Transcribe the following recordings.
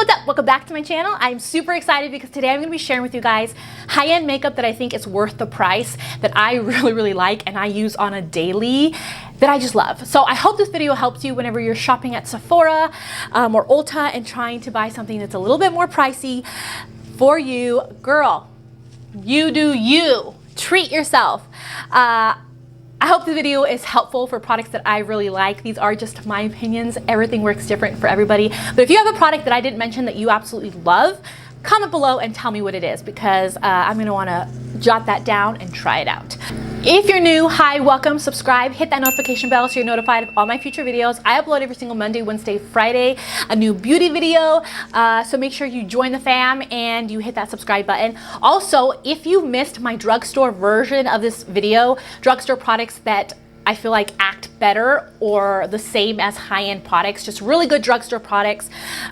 What's up? Welcome back to my channel. I'm super excited because today I'm going to be sharing with you guys high-end makeup that I think is worth the price, that I really like and I use on a daily, that I just love. So I hope this video helps you whenever you're shopping at Sephora or Ulta and trying to buy something that's a little bit more pricey for you. Girl, you do you. Treat yourself. I hope the video is helpful for products that I really like. These are just my opinions. Everything works different for everybody. But if you have a product that I didn't mention that you absolutely love, comment below and tell me what it is, because I'm gonna wanna jot that down and try it out. If you're new, hi, welcome, subscribe, hit that notification bell so you're notified of all my future videos. I upload every single Monday, Wednesday, Friday, a new beauty video. So make sure you join the fam and you hit that subscribe button. Also, if you missed my drugstore version of this video, drugstore products that I feel like act better or the same as high-end products, just really good drugstore products,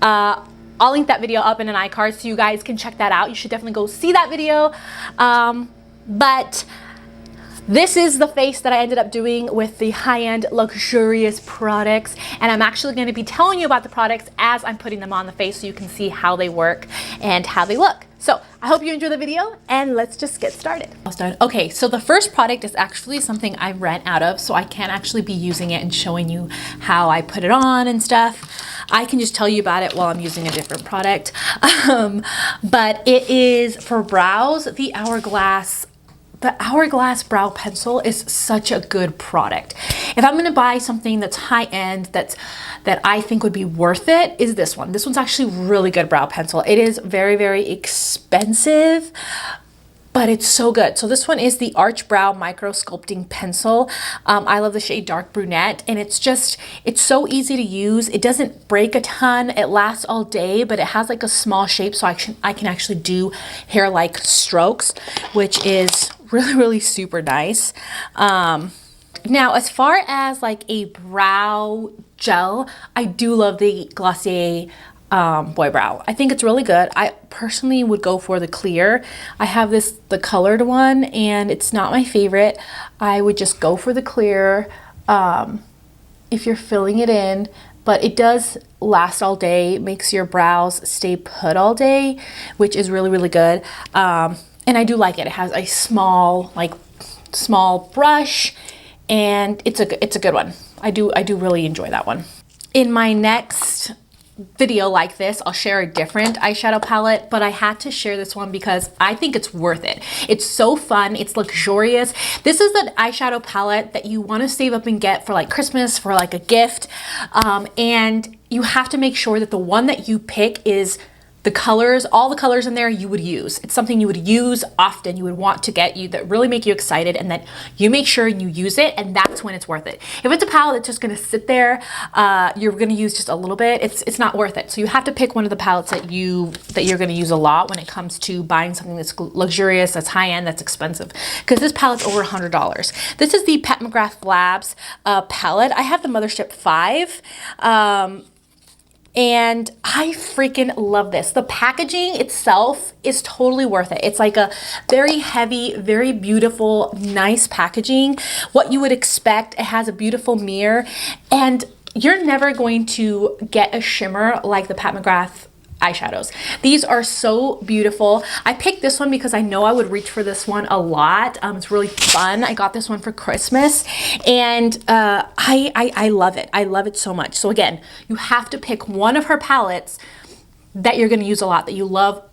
I'll link that video up in an iCard so you guys can check that out. You should definitely go see that video. But this is the face that I ended up doing with the high-end luxurious products, and I'm actually going to be telling you about the products as I'm putting them on the face so you can see how they work and how they look. So I hope you enjoy the video and let's just get started. Okay, so the first product is actually something I ran out of, so I can't actually be using it and showing you how I put it on and stuff. I can just tell you about it while I'm using a different product. But it is for brows, the Hourglass. The Hourglass brow pencil is such a good product. If I'm gonna buy something that's high-end, that I think would be worth it, is this one. This one's actually really good brow pencil. It is very expensive, but it's so good. So this one is the Arch Brow Micro Sculpting Pencil. I love the shade Dark Brunette, and it's so easy to use. It doesn't break a ton. It lasts all day, but it has like a small shape, so I can actually do hair-like strokes, which is really super nice. Now, as far as like a brow gel, I do love the Glossier Boy Brow. I think it's really good. I personally would go for the clear. I have the colored one, and it's not my favorite. I would just go for the clear if you're filling it in, but it does last all day, makes your brows stay put all day, which is really good. And I do like it. It has a small brush, and it's a good one. I do really enjoy that one. In my next video like this, I'll share a different eyeshadow palette, but I had to share this one because I think it's worth it. It's so fun. It's luxurious. This is an eyeshadow palette that you want to save up and get for like Christmas, for like a gift. And you have to make sure that the one that you pick is the colors, all the colors in there you would use. It's something you would use often, you would want to get, that really make you excited, and that you make sure you use it, and that's when it's worth it. If it's a palette that's just gonna sit there, you're gonna use just a little bit, it's not worth it. So you have to pick one of the palettes that you're gonna use a lot when it comes to buying something that's luxurious, that's high-end, that's expensive. Because this palette's over $100. This is the mcgrath Labs palette. I have the Mothership 5. And I freaking love this. The packaging itself is totally worth it. It's like a very heavy, very beautiful, nice packaging. What you would expect. It has a beautiful mirror, and you're never going to get a shimmer like the mcgrath eyeshadows. These are so beautiful. I picked this one because I know I would reach for this one a lot. It's really fun. I got this one for Christmas, and I love it. I love it so much. So again, you have to pick one of her palettes that you're going to use a lot, that you love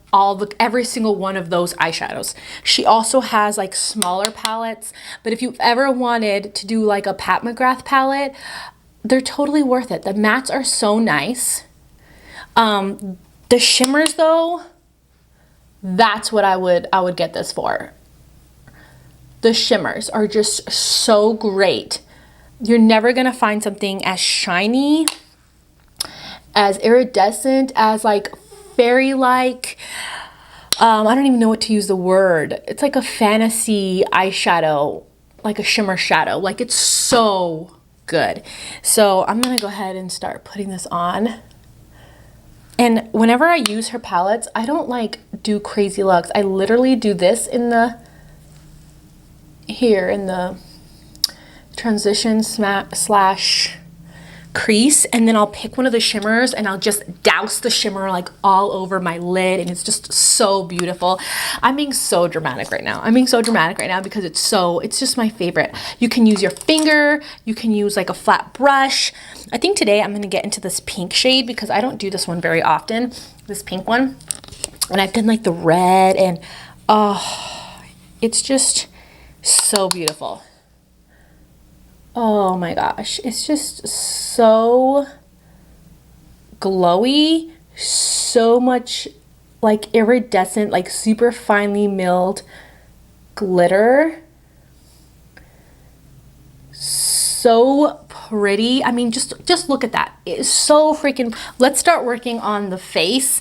every single one of those eyeshadows. She also has like smaller palettes, but if you've ever wanted to do like a mcgrath palette, they're totally worth it. The mattes are so nice. The shimmers though, that's what I would get this for. The shimmers are just so great. You're never gonna find something as shiny, as iridescent, as like fairy-like. I don't even know what to use the word. It's like a fantasy eyeshadow, like a shimmer shadow. Like, it's so good. So I'm gonna go ahead and start putting this on. And whenever I use her palettes, I don't like do crazy looks. I literally do this in the transition slash crease, and then I'll pick one of the shimmers and I'll just douse the shimmer like all over my lid, and it's just so beautiful. I'm being so dramatic right now. I'm being so dramatic right now because it's just my favorite. You can use your finger, you can use like a flat brush. I think today I'm gonna get into this pink shade because I don't do this one very often, this pink one. And I've done like the red, and oh, it's just so beautiful. Oh my gosh, it's just so glowy, so much like iridescent, like super finely milled glitter. So pretty. I mean, just look at that. It's so freaking. Let's start working on the face.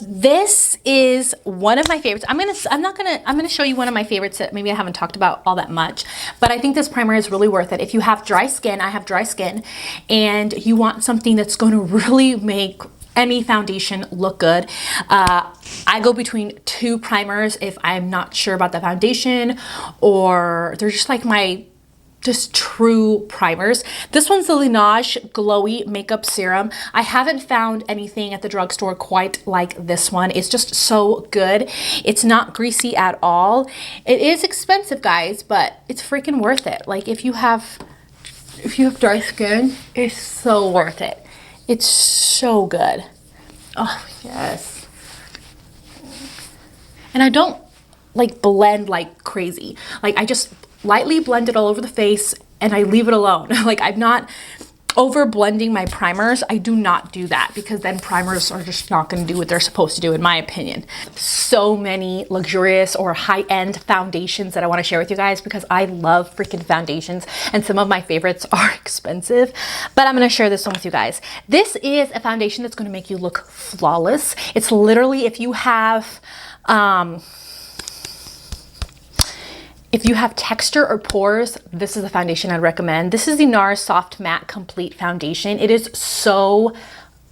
This is one of my favorites. I'm gonna show you one of my favorites that maybe I haven't talked about all that much, but I think this primer is really worth it. If you have dry skin, I have dry skin, and you want something that's going to really make any foundation look good. I go between two primers if I'm not sure about the foundation, or they're just like my true primers. This one's the Laneige Glowy Makeup Serum. I haven't found anything at the drugstore quite like this one. It's just so good. It's not greasy at all. It is expensive, guys, but it's freaking worth it. Like if you have dry skin, it's so worth it. It's so good. Oh, yes. And I don't like blend like crazy. Like I just lightly blend it all over the face and I leave it alone. Like I'm not over blending my primers. I do not do that because then primers are just not going to do what they're supposed to do, in my opinion. So many luxurious or high-end foundations that I want to share with you guys because I love freaking foundations, and some of my favorites are expensive, but I'm going to share this one with you guys. This is a foundation that's going to make you look flawless. It's literally, if you have texture or pores, this is the foundation I'd recommend. This is the Nars Soft Matte Complete Foundation. It is so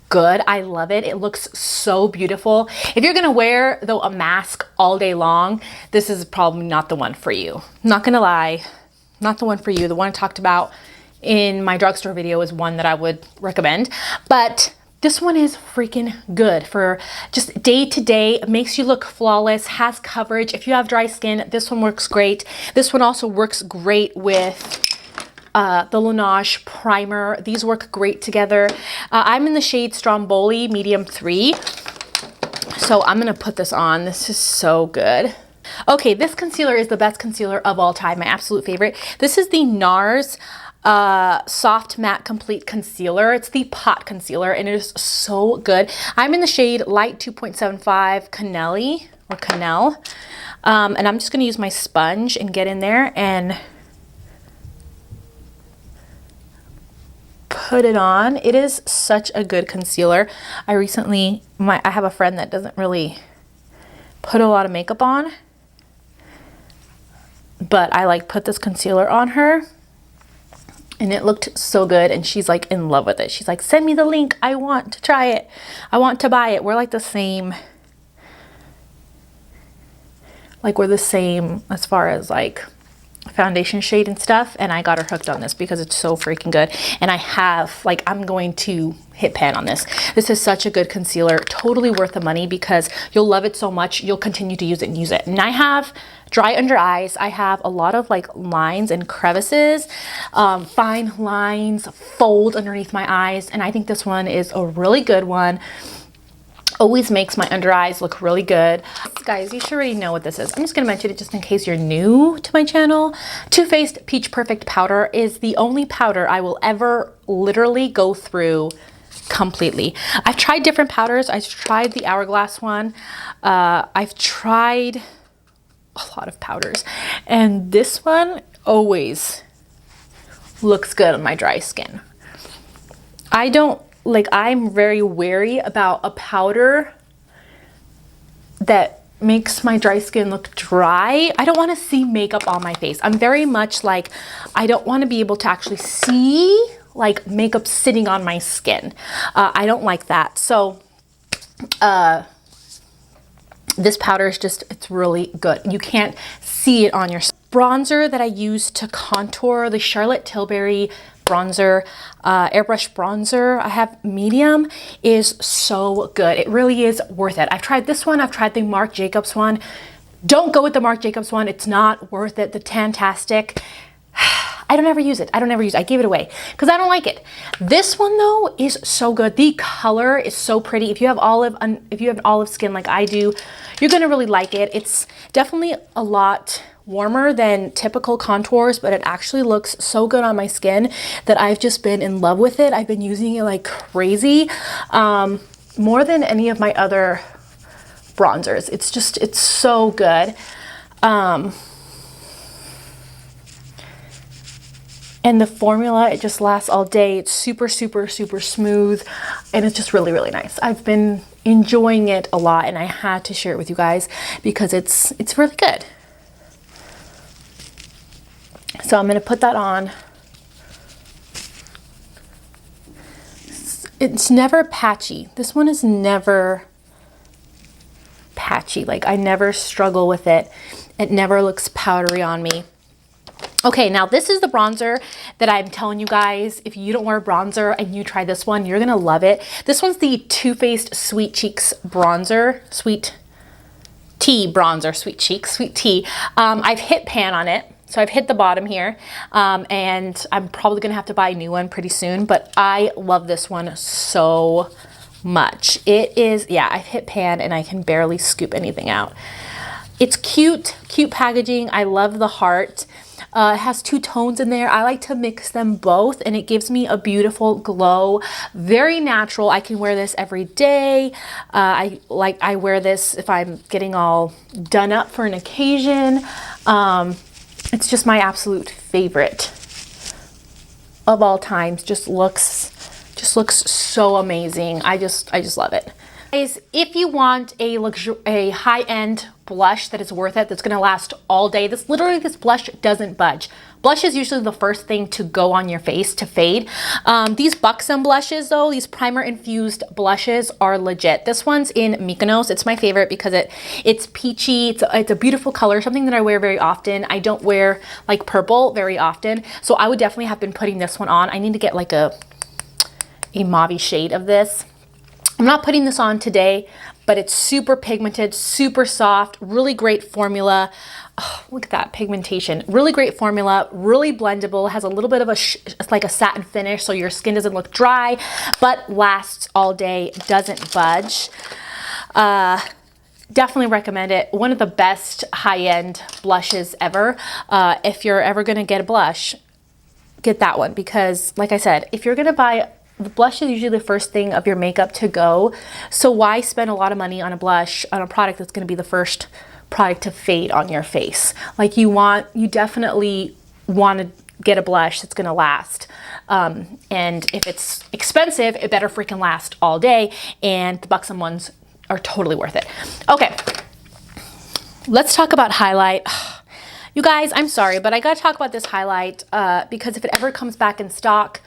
good. I love it. It looks so beautiful. If you're gonna wear, though, a mask all day long, this is probably not the one for you. Not gonna lie, not the one for you. The one I talked about in my drugstore video is one that I would recommend, but this one is freaking good for just day to day. It makes you look flawless, has coverage. If you have dry skin, this one works great. This one also works great with the Laneige primer. These work great together. I'm in the shade Strombolli Medium 3. So I'm gonna put this on. This is so good. Okay, this concealer is the best concealer of all time, my absolute favorite. This is the Nars Soft Matte Complete Concealer. It's the pot concealer and it is so good. I'm in the shade Light 2.75 Canelli or Canel, and I'm just going to use my sponge and get in there and put it on. It is such a good concealer. I have a friend that doesn't really put a lot of makeup on, but I like put this concealer on her. And it looked so good, and she's like in love with it. She's like, send me the link. I want to try it. I want to buy it. We're like the same. Like we're the same as far as like foundation shade and stuff. And I got her hooked on this because it's so freaking good. And I'm going to hit pan on this. This is such a good concealer. Totally worth the money because you'll love it so much. You'll continue to use it and use it. And I have dry under eyes. I have a lot of like lines and crevices, fine lines, fold underneath my eyes. And I think this one is a really good one. Always makes my under eyes look really good. Guys, you should already know what this is. I'm just gonna mention it just in case you're new to my channel. Too Faced Peach Perfect Powder is the only powder I will ever literally go through completely. I've tried different powders. I've tried the Hourglass one. I've tried a lot of powders, and this one always looks good on my dry skin. I'm very wary about a powder that makes my dry skin look dry. I don't want to see makeup on my face. I'm very much like, I don't want to be able to actually see like makeup sitting on my skin. I don't like that. So this powder is it's really good. You can't see it on your bronzer that I use to contour, the Charlotte Tilbury bronzer, airbrush bronzer I have, medium, is so good. It really is worth it. I've tried this one, I've tried the Marc Jacobs one. Don't go with the Marc Jacobs one. It's not worth it. The Tantastic, I don't ever use it. I gave it away because I don't like it. This one though is so good. The color is so pretty. If you have olive skin like I do, you're gonna really like it. It's definitely a lot warmer than typical contours, but it actually looks so good on my skin that I've just been in love with it. I've been using it like crazy, more than any of my other bronzers. It's so good. And the formula, it just lasts all day. It's super, super, super smooth. And it's just really, really nice. I've been enjoying it a lot and I had to share it with you guys because it's really good. So I'm gonna put that on. It's never patchy. This one is never patchy. Like I never struggle with it. It never looks powdery on me. Okay, now this is the bronzer that I'm telling you guys, if you don't wear bronzer and you try this one, you're gonna love it. This one's the Too Faced Sweet Cheeks bronzer, Sweet Tea bronzer, Sweet Cheeks, Sweet Tea. I've hit pan on it. So I've hit the bottom here, and I'm probably gonna have to buy a new one pretty soon, but I love this one so much. It is, yeah, I've hit pan and I can barely scoop anything out. It's cute packaging. I love the heart. It has two tones in there. I like to mix them both and it gives me a beautiful glow. Very natural. I can wear this every day. I wear this if I'm getting all done up for an occasion. It's just my absolute favorite of all times. Just looks so amazing. I just love it. Guys, if you want a high-end blush that is worth it, that's gonna last all day, this blush doesn't budge. Blush is usually the first thing to go on your face to fade. These Buxom blushes though, these primer infused blushes are legit. This one's in Mykonos. It's my favorite because it's peachy. It's a beautiful color, something that I wear very often. I don't wear like purple very often, so I would definitely have been putting this one on. I need to get like a mauve shade of this. I'm not putting this on today, but it's super pigmented, super soft, really great formula. Oh, look at that pigmentation. Really great formula, really blendable, has a little bit of like a satin finish so your skin doesn't look dry, but lasts all day, doesn't budge. Definitely recommend it. One of the best high-end blushes ever. If you're ever gonna get a blush, get that one because like I said, if you're gonna buy the blush is usually the first thing of your makeup to go. So why spend a lot of money on a blush, on a product that's going to be the first product to fade on your face? Like you definitely want to get a blush that's going to last. And if it's expensive, it better freaking last all day. And the Buxom ones are totally worth it. Okay, let's talk about highlight. You guys, I'm sorry, but I got to talk about this highlight because if it ever comes back in stock,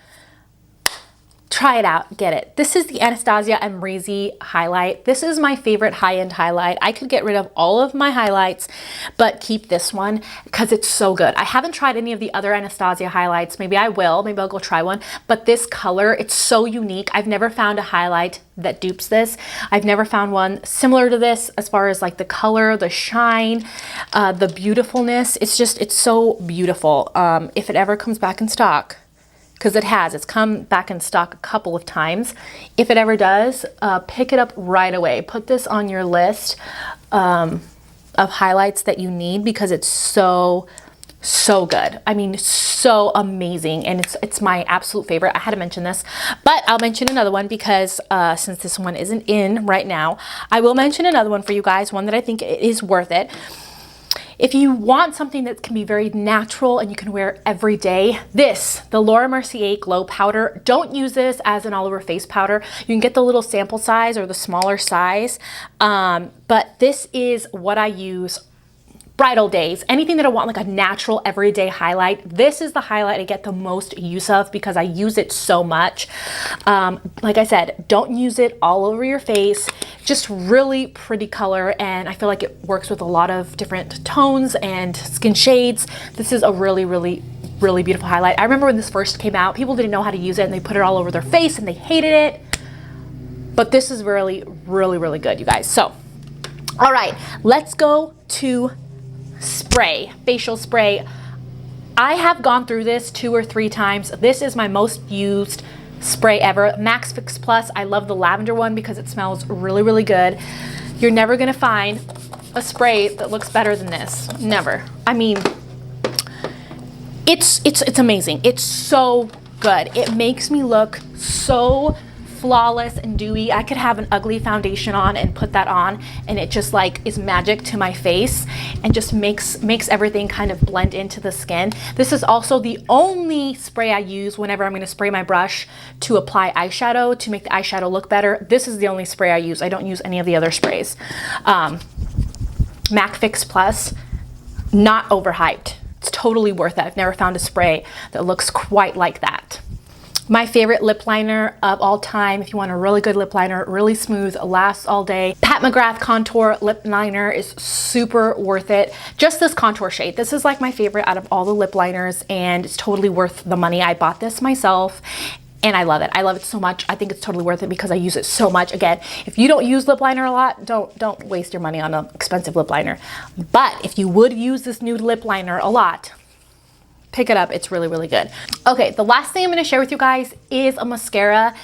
try it out, get it. This is the Anastasia amrezy highlight. This is my favorite high-end highlight. I could get rid of all of my highlights, but keep this one because it's so good. I haven't tried any of the other Anastasia highlights. Maybe I will, maybe I'll go try one, but this color, it's so unique. I've never found a highlight that dupes this. I've never found one similar to this as far as like the color, the shine, the beautifulness. It's so beautiful. If it ever comes back in stock, because it's come back in stock a couple of times. If it ever does, pick it up right away. Put this on your list of highlights that you need because it's so good. I mean, so amazing, and it's my absolute favorite. I had to mention this, but I'll mention another one because since this one isn't in right now, I will mention another one for you guys, one that I think is worth it. If you want something that can be very natural and you can wear every day, the Laura Mercier Glow Powder, don't use this as an all-over face powder. You can get the little sample size or the smaller size, but this is what I use bridal days, anything that I want like a natural everyday highlight. This is the highlight I get the most use of because I use it so much. Like I said, don't use it all over your face. Just really pretty color, and I feel like it works with a lot of different tones and skin shades. This is a really really beautiful highlight. I remember when this first came out, people didn't know how to use it and they put it all over their face and they hated it. But this is really, really, really good, you guys. So, all right, let's go to spray, facial spray. I have gone through this 2 or 3 times. This is my most used spray ever. Max Fix Plus. I love the lavender one because it smells really, really good. You're never gonna find a spray that looks better than this. Never. I mean, it's amazing. It's so good. It makes me look so flawless and dewy. I could have an ugly foundation on and put that on and it just like is magic to my face and just makes everything kind of blend into the skin. This is also the only spray I use whenever I'm going to spray my brush to apply eyeshadow, to make the eyeshadow look better. This is the only spray I use. I don't use any of the other sprays. Mac Fix Plus, not overhyped. It's totally worth it. I've never found a spray that looks quite like that. My favorite lip liner of all time, if you want a really good lip liner, really smooth, lasts all day. Pat McGrath Contour Lip Liner is super worth it. Just this contour shade. This is like my favorite out of all the lip liners and it's totally worth the money. I bought this myself and I love it. I love it so much. I think it's totally worth it because I use it so much. Again, if you don't use lip liner a lot, don't waste your money on an expensive lip liner. But if you would use this nude lip liner a lot, pick it up. It's really, really good. Okay, the last thing I'm going to share with you guys is a mascara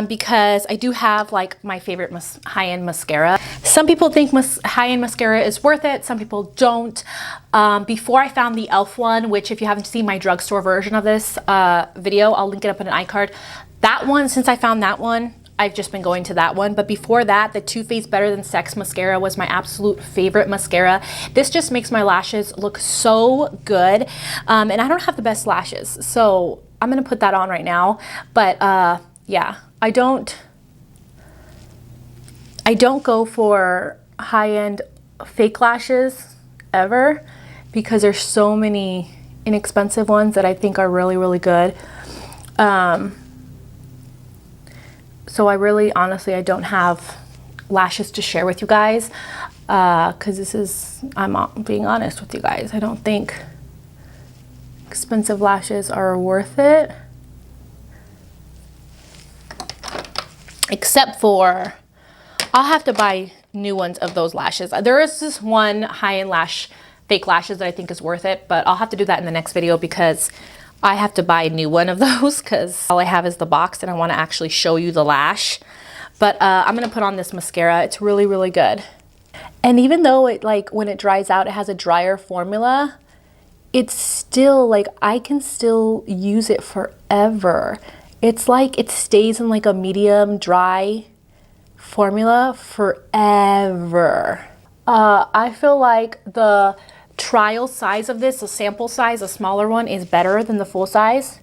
because I do have like my favorite high-end mascara. Some people think high-end mascara is worth it. Some people don't. Before I found the e.l.f. one, which if you haven't seen my drugstore version of this video, I'll link it up in an iCard. That one, since I found that one, I've just been going to that one. But before that, the Too Faced Better Than Sex mascara was my absolute favorite mascara. This just makes my lashes look so good. And I don't have the best lashes, so I'm gonna put that on right now. But yeah, I don't go for high-end fake lashes ever because there's so many inexpensive ones that I think are really, really good. So I really, honestly, I don't have lashes to share with you guys because this is, I'm being honest with you guys. I don't think expensive lashes are worth it. Except for, I'll have to buy new ones of those lashes. There is this one high-end fake lashes that I think is worth it, but I'll have to do that in the next video because I have to buy a new one of those because all I have is the box and I want to actually show you the lash. But I'm going to put on this mascara. It's really, really good. And even though it, like, when it dries out, it has a drier formula, it's still, like, I can still use it forever. It's like it stays in, like, a medium dry formula forever. I feel like the trial size of this, the sample size, a smaller one, is better than the full size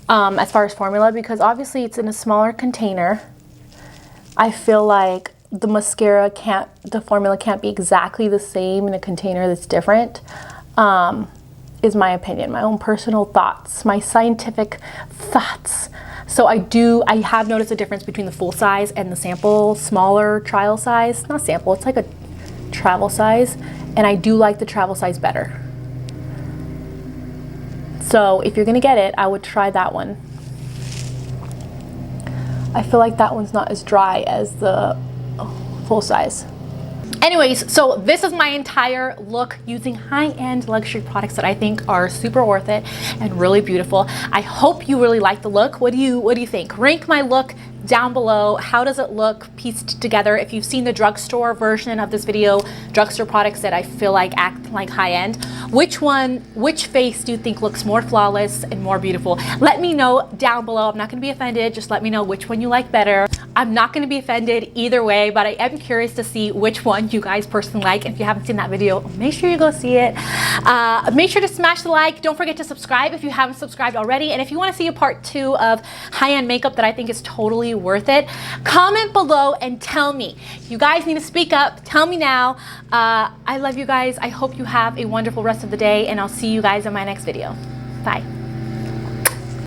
as far as formula because obviously it's in a smaller container. I feel like the mascara the formula can't be exactly the same in a container that's different, is my opinion, my own personal thoughts, my scientific thoughts. So I have noticed a difference between the full size and the sample, smaller trial size. Not sample, it's like a travel size. And I do like the travel size better. So if you're gonna get it, I would try that one. I feel like that one's not as dry as the full size. Anyways, so this is my entire look using high-end luxury products that I think are super worth it and really beautiful. I hope you really like the look. What do you think? Rank my look down below. How does it look pieced together? If you've seen the drugstore version of this video, drugstore products that I feel like act like high-end, which face do you think looks more flawless and more beautiful? Let me know down below. I'm not gonna be offended. Just let me know which one you like better. I'm not gonna be offended either way, but I am curious to see which one you guys personally like. If you haven't seen that video, make sure you go see it. Make sure to smash the like. Don't forget to subscribe if you haven't subscribed already. And if you wanna see a part 2 of high-end makeup that I think is totally worth it, comment below and tell me. You guys need to speak up. Tell me now. I love you guys. I hope you have a wonderful rest of the day and I'll see you guys in my next video. Bye.